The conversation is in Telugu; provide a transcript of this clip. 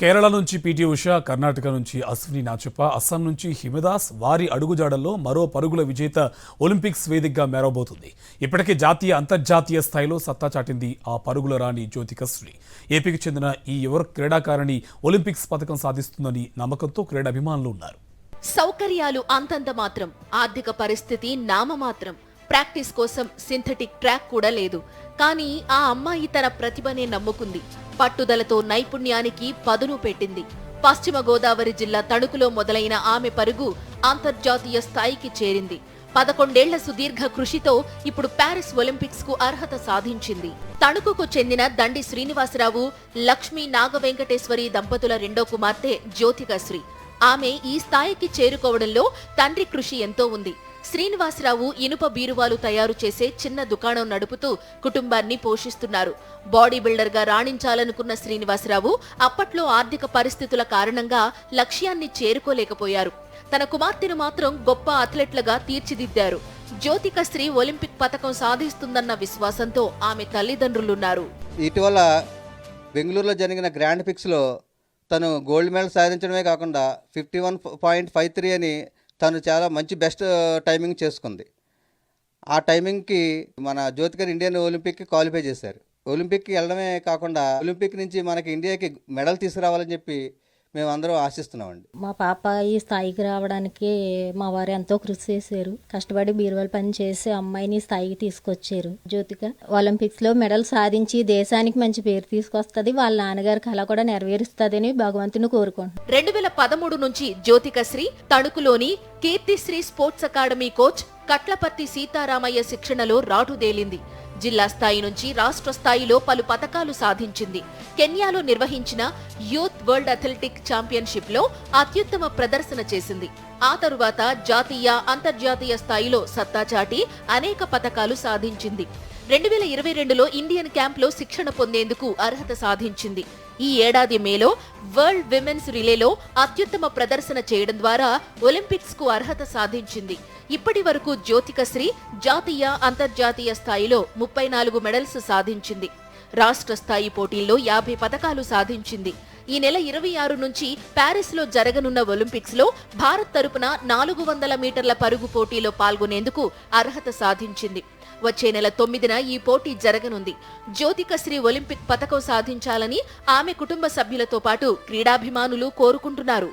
కేరళ నుంచి పీటీ ఉషా, కర్ణాటక నుంచి అశ్విని నాచప్ప, అస్సాం నుంచి హిమదాస్ వారి అడుగుజాడల్లో మరో పరుగుల విజేత ఒలింపిక్స్ వేదికగా మేరవబోతుంది. ఇప్పటికే జాతీయ అంతర్జాతీయ స్థాయిలో సత్తా చాటింది ఆ పరుగుల రాణి జ్యోతికశ్రీ. ఏపీకి చెందిన ఈ యువ క్రీడాకారిణి ఒలింపిక్స్ పథకం సాధిస్తుందని నమ్మకంతో క్రీడాభిమానులు ఉన్నారు. సౌకర్యాలు అంతంత మాత్రం, ఆర్థిక పరిస్థితి నామమాత్రం. ప్రాక్టీస్ కోసం సింథటిక్ ట్రాక్ కూడా లేదు. కానీ ఆ అమ్మాయి తన ప్రతిభనే నమ్ముకుంది. పట్టుదలతో నైపుణ్యానికి పదును పెట్టింది. పశ్చిమ గోదావరి జిల్లా తణుకులో మొదలైన ఆమె పరుగు అంతర్జాతీయ స్థాయికి చేరింది. 11 ఏళ్ల సుదీర్ఘ కృషితో ఇప్పుడు ప్యారిస్ ఒలింపిక్స్ కు అర్హత సాధించింది. తణుకుకు చెందిన దండి శ్రీనివాసరావు, లక్ష్మీ నాగవెంకటేశ్వరి దంపతుల రెండో కుమార్తె జ్యోతికశ్రీ. ఆమె ఈ స్థాయికి చేరుకోవడంలో తండ్రి కృషి ఎంతో ఉంది. శ్రీనివాసరావు ఇనుప బీరువాలు తయారు చేసే చిన్న దుకాణం నడుపుతూ కుటుంబాన్ని పోషిస్తున్నారు. బాడీ బిల్డర్ గా రాణించాలనుకున్న శ్రీనివాసరావు అప్పట్లో ఆర్థిక పరిస్థితుల కారణంగా లక్ష్యాన్ని చేరుకోలేకపోయారు. తన కుమార్తెను మాత్రం గొప్ప అథ్లెట్లుగా తీర్చిదిద్దారు. జ్యోతికశ్రీ ఒలింపిక్ పతకం సాధిస్తుందన్న విశ్వాసంతో ఆమె తల్లిదండ్రులున్నారు. ఇటీవల బెంగళూరులో జరిగిన గ్రాండ్ పిక్స్ లో తను గోల్డ్ మెడల్ సాధించడమే కాకుండా 51.53 అని తను చాలా మంచి బెస్ట్ టైమింగ్ చేసుకుంది. ఆ టైమింగ్కి మన జ్యోతికర్ ఇండియన్ ఒలింపిక్కి క్వాలిఫై చేశారు. ఒలింపిక్కి వెళ్ళడమే కాకుండా ఒలింపిక్ నుంచి మనకి ఇండియాకి మెడల్ తీసుకురావాలని చెప్పి మేమందరం ఆశిస్తున్నామండి. మా పాప ఈ స్థాయికి రావడానికి మా వారు ఎంతో కృషి చేశారు. కష్టపడి బీరువాల పని చేసి అమ్మాయిని స్థాయికి తీసుకొచ్చారు. జ్యోతిక ఒలింపిక్స్ లో మెడల్ సాధించి దేశానికి మంచి పేరు తీసుకొస్తుంది. వాళ్ళ నాన్నగారి కళ కూడా నెరవేరుస్తుందని భగవంతుని కోరుకుంటున్నాను. 2013 నుంచి జ్యోతికశ్రీ తణుకులోని Keerthisri sports academy coach Katlaparthi Seetharamaiah శిక్షణలో రాటుదేలింది. జిల్లా స్థాయి నుంచి రాష్ట్ర స్థాయిలో పలు పతకాలు సాధించింది. కెన్యాలో నిర్వహించిన యూత్ వరల్డ్ అథ్లెటిక్ ఛాంపియన్షిప్ లో అత్యుత్తమ ప్రదర్శన చేసింది. ఆ తరువాత జాతీయ, అంతర్జాతీయ స్థాయిలో సత్తా చాటి అనేక పతకాలు సాధించింది. 2022లో ఇండియన్ క్యాంప్ లో శిక్షణ పొందేందుకు అర్హత సాధించింది. ఈ ఏడాది మేలో వరల్డ్ విమెన్స్ రిలేలో అత్యుత్తమ ప్రదర్శన చేయడం ద్వారా ఒలింపిక్స్ కు అర్హత సాధించింది. ఇప్పటి వరకు జ్యోతికశ్రీ జాతీయ, అంతర్జాతీయ స్థాయిలో 34 మెడల్స్ సాధించింది. రాష్ట్ర స్థాయి పోటీల్లో 50 పతకాలు సాధించింది. ఈ నెల 26 నుంచి ప్యారిస్ లో జరగనున్న ఒలింపిక్స్ లో భారత్ తరపున 400 మీటర్ల పరుగు పోటీలో పాల్గొనేందుకు అర్హత సాధించింది. వచ్చే నెల 9న ఈ పోటీ జరగనుంది. జ్యోతికశ్రీ ఒలింపిక్ పతకం సాధించాలని ఆమె కుటుంబ సభ్యులతో పాటు క్రీడాభిమానులు కోరుకుంటున్నారు.